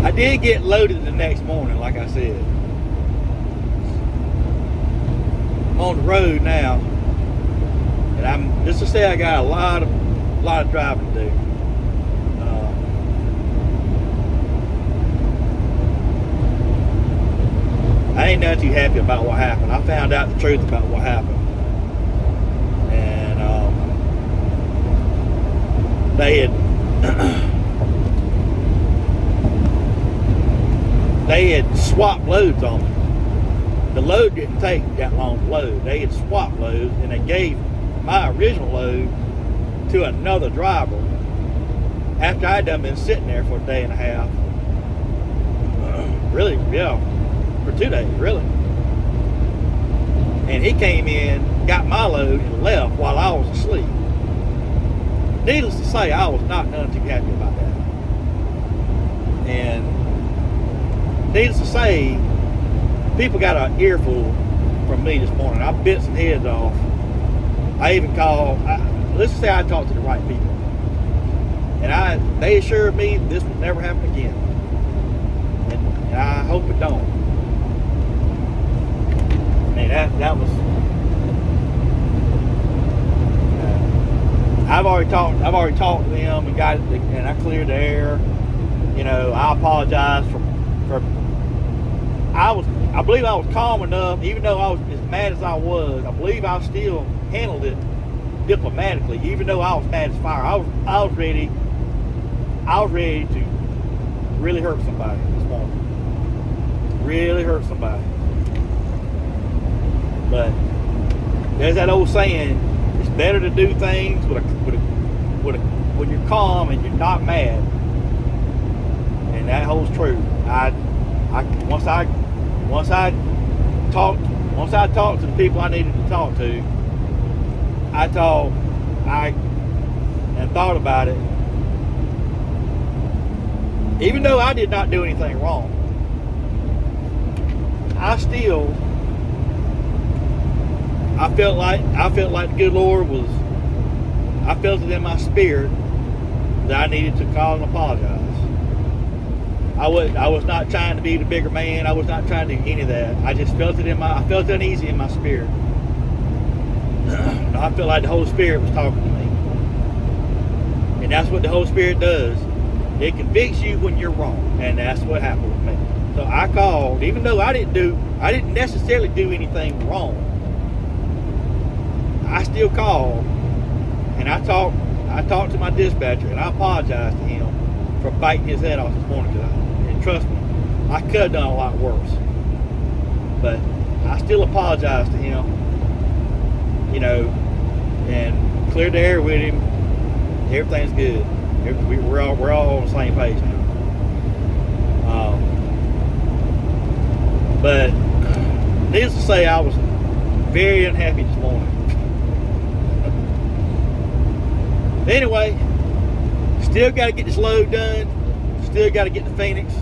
I did get loaded the next morning, like I said. I'm on the road now, and I'm just to say I got a lot of driving to do. I ain't not too happy about what happened. I found out the truth about what happened, and they had swapped loads on me. The load didn't take that long to load. They had swapped loads, and they gave my original load to another driver after I'd done been sitting there for a day and a half. Really, yeah, for 2 days, really. And he came in, got my load, and left while I was asleep. Needless to say, I was not none too happy about that. And needless to say, people got an earful from me this morning. I bit some heads off. I even called, let's say I talked to the right people. And they assured me this would never happen again. And I hope it don't. I mean, that was, I've already talked to them and got it, and I cleared the air. You know, I apologize for I believe I was calm enough, even though I was as mad as I was. I believe I still handled it diplomatically, even though I was mad as fire. I was ready to really hurt somebody this morning. Really hurt somebody. But there's that old saying: it's better to do things when you're calm and you're not mad, and that holds true. Once I talked to the people I needed to talk to, I thought about it. Even though I did not do anything wrong, I felt like the good Lord was. I felt it in my spirit that I needed to call and apologize. I was not trying to be the bigger man. I was not trying to do any of that. I just felt it I felt uneasy in my spirit. I felt like the Holy Spirit was talking to me. And that's what the Holy Spirit does. It convicts you when you're wrong. And that's what happened with me. So I called, even though I didn't necessarily do anything wrong. I still called, and I talked to my dispatcher, and I apologized to him for biting his head off this morning. And trust me, I could have done a lot worse. But I still apologized to him, you know, and cleared the air with him. Everything's good. We're all on the same page now. But needless to say, I was very unhappy this morning. Anyway, still got to get this load done. Still got to get to Phoenix,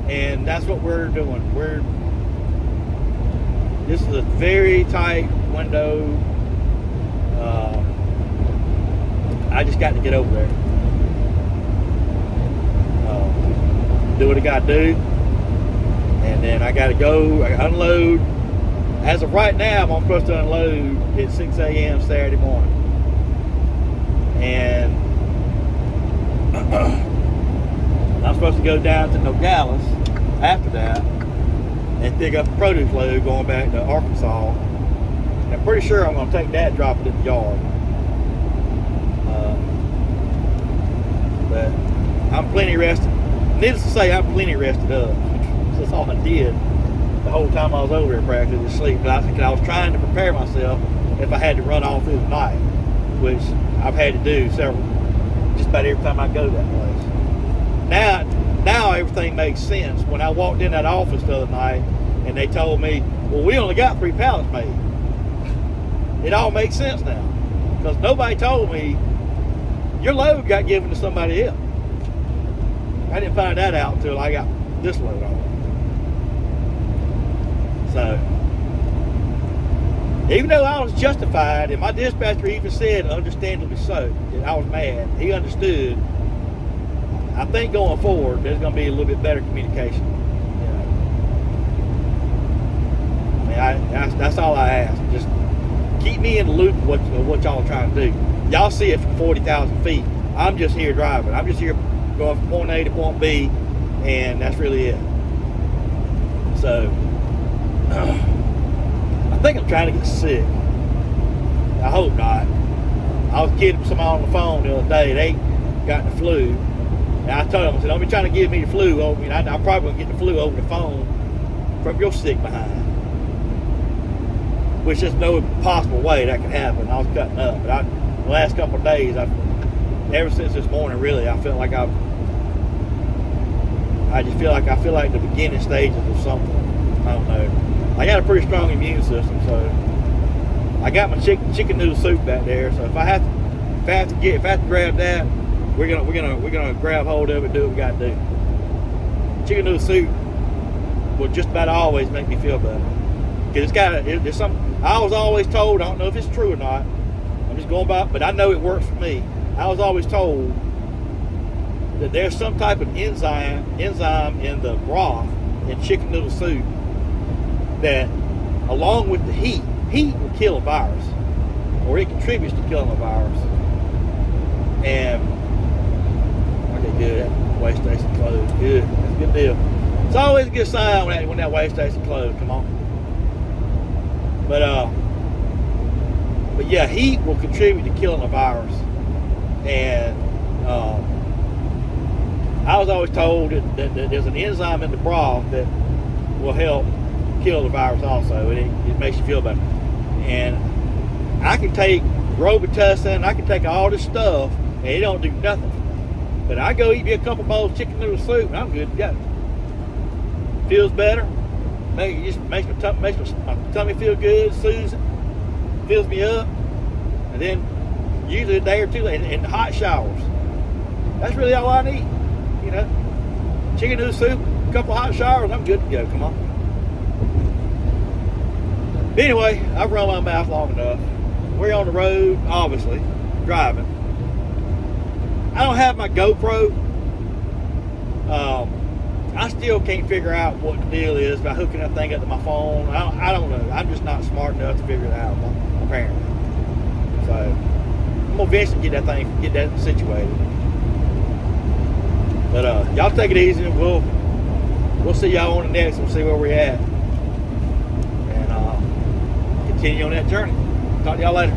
and that's what we're doing. This is a very tight window. I just got to get over there. Do what I got to do, and then I got to go. I unload. As of right now, I'm supposed to unload at 6 a.m. Saturday morning. And I'm supposed to go down to Nogales after that and pick up a produce load going back to Arkansas. And I'm pretty sure I'm going to take that and drop it in the yard. But I'm plenty rested. Needless to say, I'm plenty rested up. That's all I did the whole time I was over here practically, to sleep. But I was trying to prepare myself if I had to run off through the night, which I've had to do just about every time I go that place. Now everything makes sense. When I walked in that office the other night and they told me, well, we only got 3 pallets made. It all makes sense now. Because nobody told me your load got given to somebody else. I didn't find that out until I got this load on. So, even though I was justified, and my dispatcher even said, understandably so, that I was mad, he understood. I think going forward, there's going to be a little bit better communication. I mean, that's all I ask. Just keep me in the loop of what y'all are trying to do. Y'all see it from 40,000 feet. I'm just here driving. I'm just here going from point A to point B, and that's really it. So, I think I'm trying to get sick. I hope not. I was kidding somebody on the phone the other day. They got the flu. And I told them, I said, don't be trying to give me the flu. I mean, I'm probably going to get the flu over the phone from your sick behind. Which there's no possible way that could happen. I was cutting up. But the last couple of days, ever since this morning, really, I feel like I feel like the beginning stages of something. I don't know. I got a pretty strong immune system, so I got my chicken noodle soup back there. So if I have to grab that, we're gonna grab hold of it, do what we got to do. Chicken noodle soup will just about always make me feel better. Cause there's some. I was always told, I don't know if it's true or not. I'm just going by, but I know it works for me. I was always told that there's some type of enzyme in the broth in chicken noodle soup that, along with the heat will kill a virus, or it contributes to killing a virus. And okay, good. That weigh station closed. Good. That's a good deal. It's always a good sign when that weigh station closed. Come on. But yeah, heat will contribute to killing a virus. And I was always told that there's an enzyme in the broth that will help kill the virus also. It makes you feel better. And I can take Robitussin, I can take all this stuff, and it don't do nothing. But I go eat me a couple bowls of chicken noodle soup, and I'm good to go. Feels better. Makes my tummy feel good, soothes it, fills me up, and then usually a day or two in hot showers. That's really all I need, you know. Chicken noodle soup, a couple of hot showers, I'm good to go. Come on. But anyway, I've run my mouth long enough. We're on the road, obviously, driving. I don't have my GoPro. I still can't figure out what the deal is about hooking that thing up to my phone. I don't know. I'm just not smart enough to figure it out, apparently. So I'm gonna eventually get that situated. But y'all take it easy, and we'll see y'all on the next. We'll see where we're at, and continue on that journey. Talk to y'all later.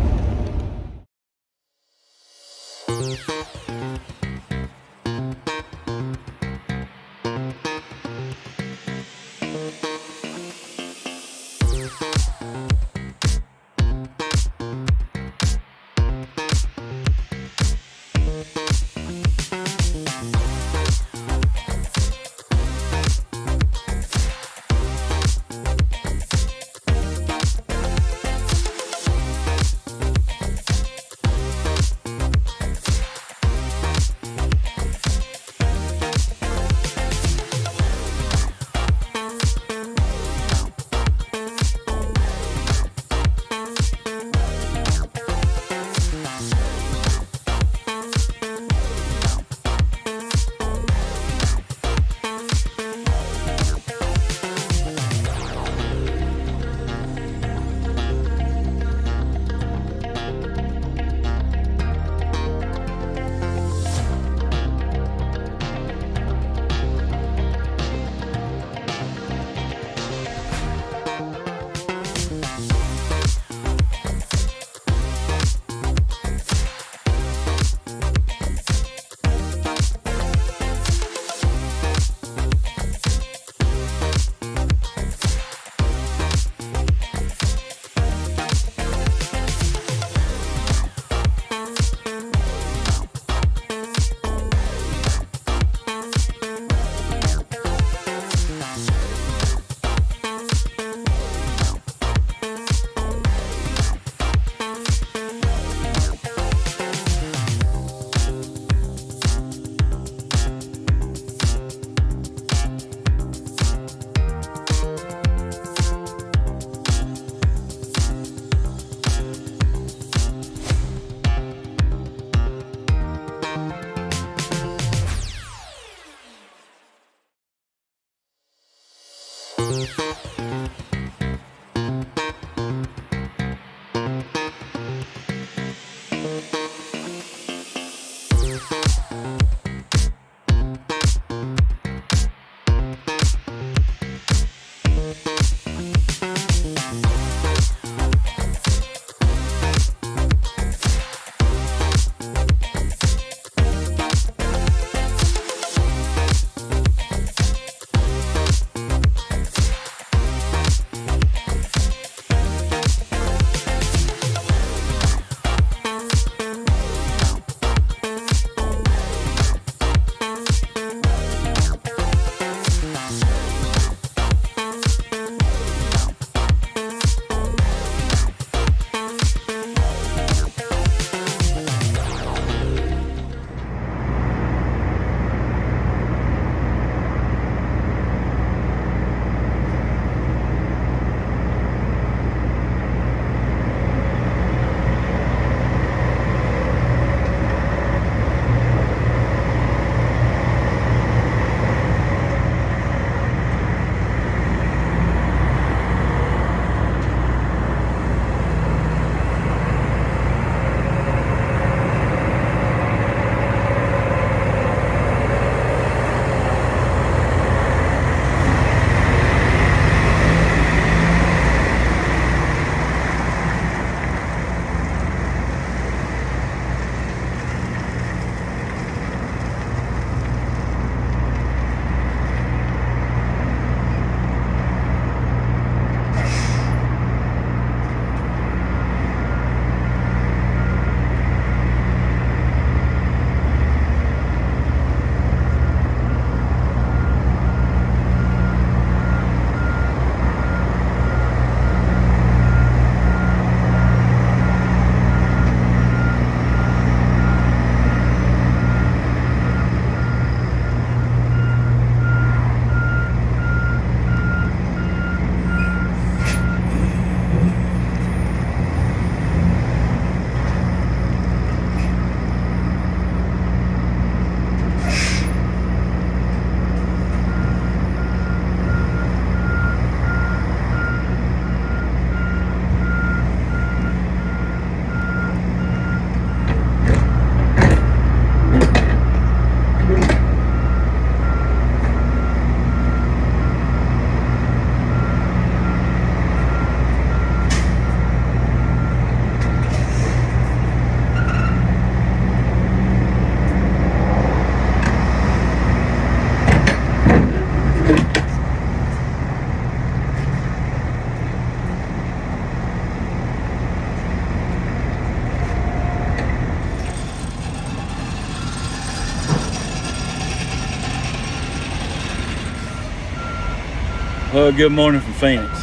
Well, good morning from Phoenix.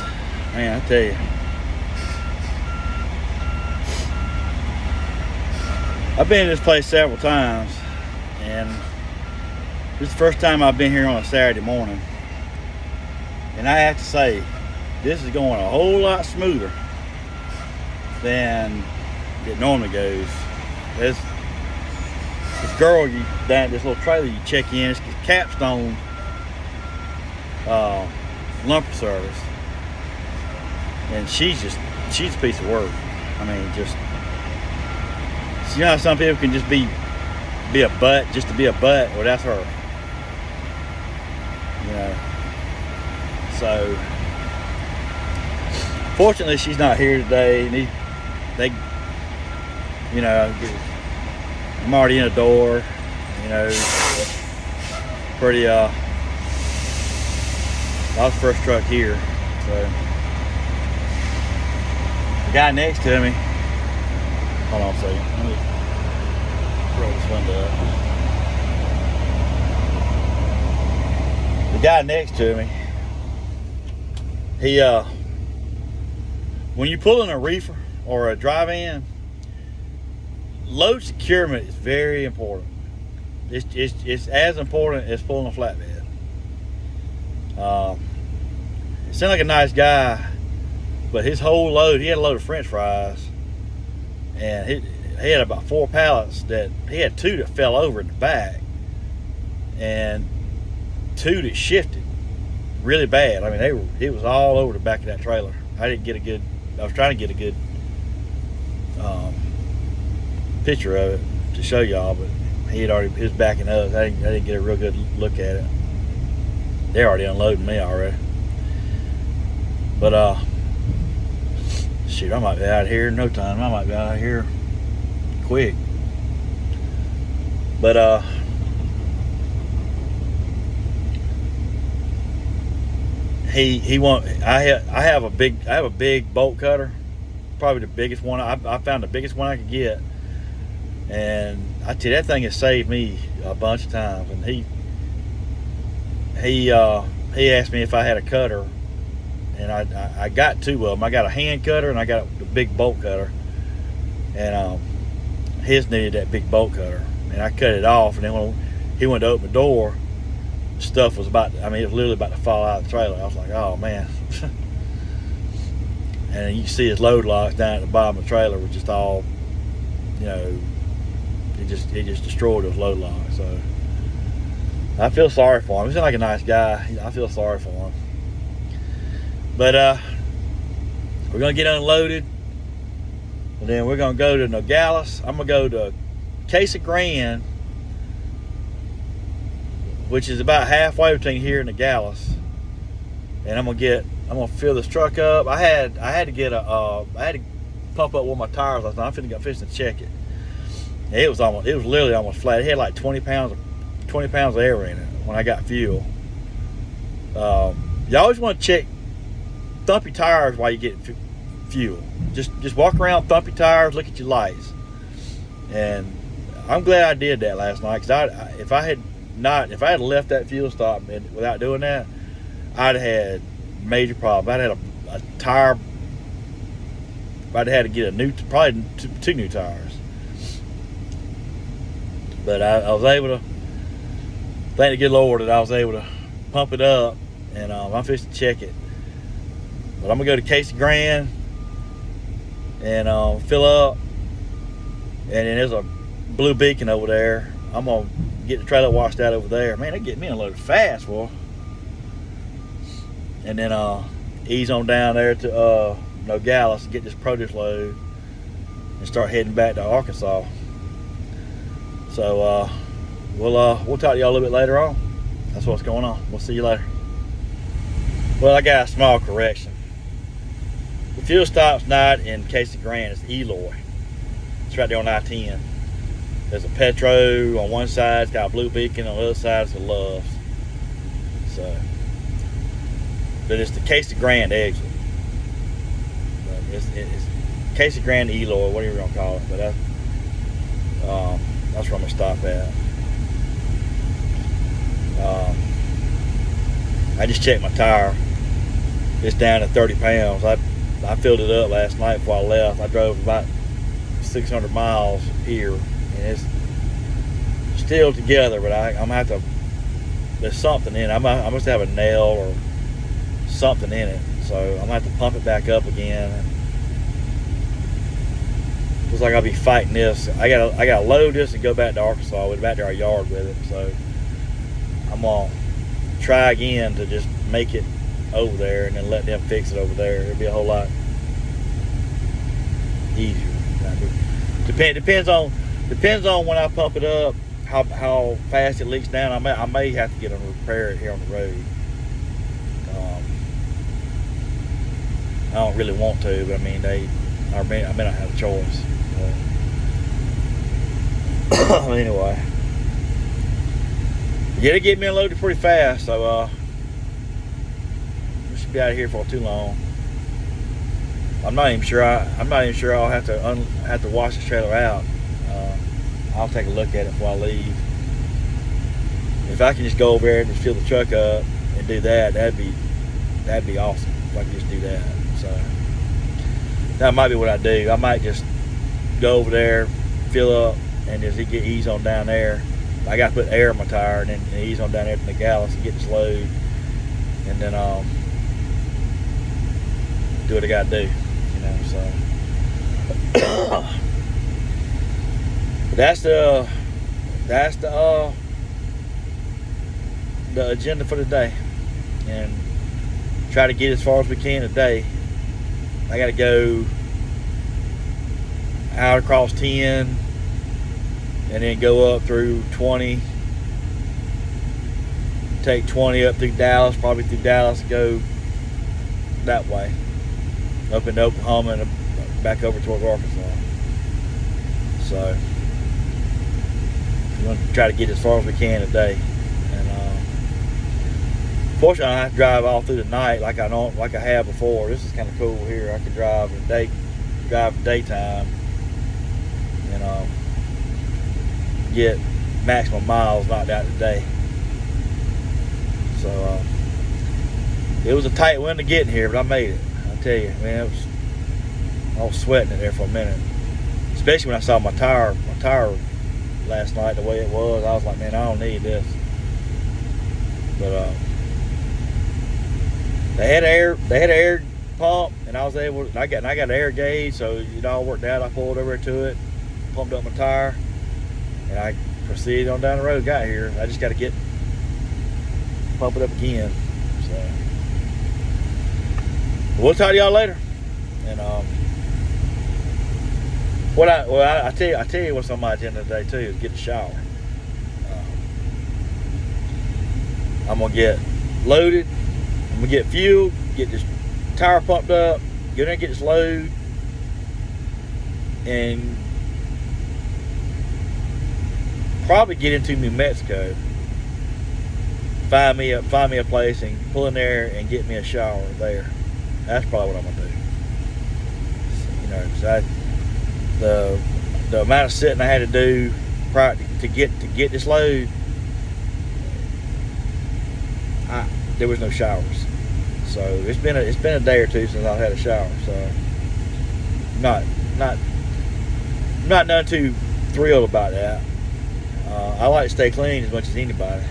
Man, I tell you, I've been to this place several times, and this is the first time I've been here on a Saturday morning. And I have to say, this is going a whole lot smoother than it normally goes. This girl, this little trailer you check in, it's Capstone lumber service, and she's a piece of work. I mean, just, you know how some people can just be a butt just to be a butt. Well, that's her. You know. So fortunately, she's not here today. And they, you know, I'm already in the door. You know, pretty I was first truck here, so the guy next to me. Hold on a second. Let me roll this window up. The guy next to me, he when you pull in a reefer or a drive-in, load securement is very important. It's as important as pulling a flatbed. It seemed like a nice guy, but his whole load, he had a load of French fries, and he had about 4 pallets that he had 2 that fell over in the back, and 2 that shifted. really bad. I mean, it was all over the back of that trailer. I was trying to get a good picture of it to show y'all, but he was backing up. I didn't get a real good look at it. They're already unloading me already. But shoot, I might be out here in no time. I might be out here quick. But I have a big bolt cutter, probably the biggest one. I found the biggest one I could get, and I tell you, that thing has saved me a bunch of times. And he asked me if I had a cutter, and I got two of them. I got a hand cutter and I got the big bolt cutter, and his needed that big bolt cutter, and I cut it off. And then when he went to open the door, stuff was it was literally about to fall out of the trailer. I was like, oh man. And you can see his load locks down at the bottom of the trailer were just all, it just destroyed those load locks. So I feel sorry for him. He seems like a nice guy. I feel sorry for him. But we're gonna get unloaded, and then we're gonna go to Nogales. I'm gonna go to Casa Grande, which is about halfway between here and Nogales, and I'm gonna fill this truck up. I had to pump up one of my tires last night. I'm finishing to check it. It was literally almost flat. It had like 20 pounds of air in it when I got fuel. You always want to check, thump your tires while you get fuel. Just walk around, thump your tires, look at your lights. And I'm glad I did that last night, because if I had left that fuel stop without doing that, I'd have had major problems. I'd had a tire. I'd had to get probably two new tires. But I was able to, thank the good Lord that I was able to pump it up, and I'm fixing to check it. But I'm gonna go to Casa Grande and fill up, and then there's a blue beacon over there. I'm gonna get the trailer washed out over there. Man, they get me unloaded fast, boy. And then ease on down there to Nogales and get this produce load and start heading back to Arkansas. So we'll talk to y'all a little bit later on. That's what's going on. We'll see you later. Well, I got a small correction. The fuel stop's not in Casa Grande, it's Eloy. It's right there on I-10. There's a Petro on one side, it's got a blue beacon, on the other side it's a Love's. So, but it's the Casa Grande exit. But it's Casa Grande Eloy, whatever you're gonna call it. But that's where I'm gonna stop at. I just checked my tire. It's down to 30 pounds. I filled it up last night before I left. I drove about 600 miles here, and it's still together, but I'm gonna have to, there's something in it. I must have a nail or something in it, so I'm gonna have to pump it back up again. Looks like I'll be fighting this. I gotta load this and go back to Arkansas with back to our yard with it. So I'm gonna try again to just make it over there and then let them fix it over there. It'll be a whole lot easier. Depends on when I pump it up, how fast it leaks down. I may have to get them to repair it here on the road. I don't really want to, but I may not have a choice. Anyway, yeah, they get me unloaded pretty fast, so we should be out of here for too long. I'm not even sure I'll have to wash this trailer out. I'll take a look at it before I leave. If I can just go over there and just fill the truck up and do that, that'd be awesome. If I could just do that. So that might be what I do. I might just go over there, fill up, and just get ease on down there. I got to put air in my tire and then ease on down there to Nogales and get this load, and then do what I got to do. So that's the agenda for today. and try to get as far as we can today. I got to go out across 10 and then go up through 20, take 20 up through Dallas, probably through Dallas, go that way up into Oklahoma and back over towards Arkansas. So we're going to try to get as far as we can today. And fortunately, I have to drive all through the night like I have before. This is kind of cool here. I can drive in daytime and get maximum miles knocked out today. So it was a tight wind to get in here, but I made it. I tell you, man, I was sweating it there for a minute. Especially when I saw my tire last night, the way it was. I was like, man, I don't need this. But they had an air pump, and I got an air gauge, so it all worked out. I pulled over to it, pumped up my tire, and I proceeded on down the road. Got here. I just got to pump it up again. So we'll talk to y'all later. And I tell you what's on my agenda today too is get a shower. I'm gonna get loaded. I'm gonna get fuel. Get this tire pumped up. Get in there, get this load, and probably get into New Mexico. Find me a place and pull in there and get me a shower there. That's probably what I'm gonna do. You know, 'cause the amount of sitting I had to do prior to get this load, there was no showers. So it's been a day or two since I've had a shower. So not none too thrilled about that. I like to stay clean as much as anybody.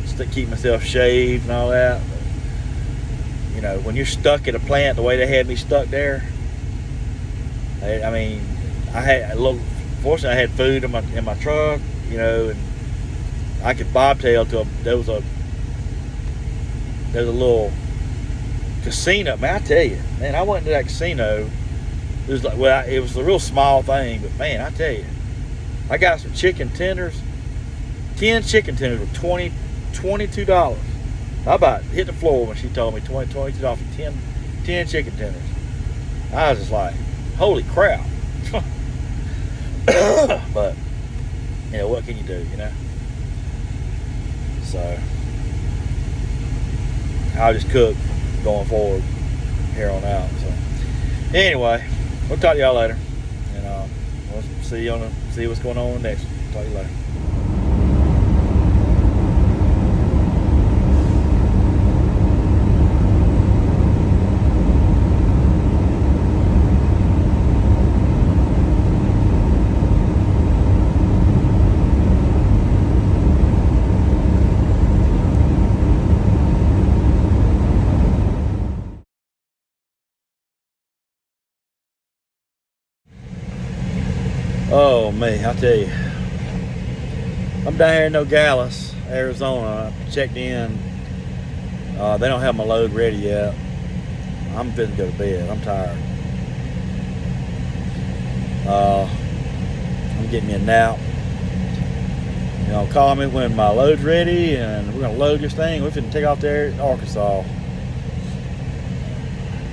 Just to keep myself shaved and all that. But, you know, when you're stuck at a plant the way they had me stuck there, fortunately I had food in my truck, you know, and I could bobtail to there was a little casino. Man, I tell you, man, I went to that casino. It was it was a real small thing, but man, I tell you, I got some chicken tenders. 10 chicken tenders were $22. I about hit the floor when she told me $22 for 10 chicken tenders. I was just like, holy crap. But you know, what can you do, you know? So I'll just cook going forward here on out. So anyway, we'll talk to y'all later, and we'll see what's going on next. Talk to you later. Oh me, I tell you, I'm down here in Nogales, Arizona. I checked in. They don't have my load ready yet. I'm finna go to bed. I'm tired. I'm getting me a nap. You know, call me when my load's ready, and we're gonna load this thing. We're finna take off there to Arkansas.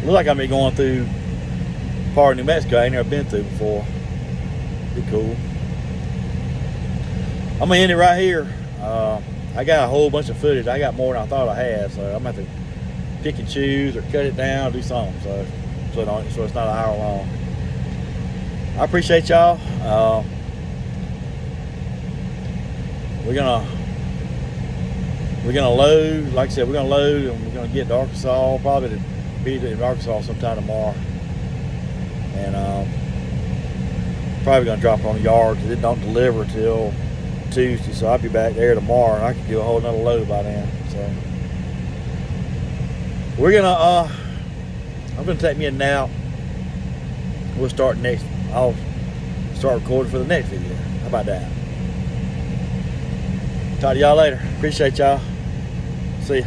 Looks like I'm gonna be going through part of New Mexico I ain't never been through before. Be cool. I'm gonna end it right here. I got a whole bunch of footage. I got more than I thought I had, so I'm gonna have to pick and choose or cut it down, do something. So it's not an hour long. I appreciate y'all. We're gonna load. Like I said, we're gonna load and we're gonna get to Arkansas. Probably to be in Arkansas sometime tomorrow. And probably gonna drop it on the yard because it don't deliver till Tuesday, so I'll be back there tomorrow and I can do a whole nother load by then. So we're gonna I'm gonna take me a nap. I'll start recording for the next video. How about that? Talk to y'all later. Appreciate y'all. See ya.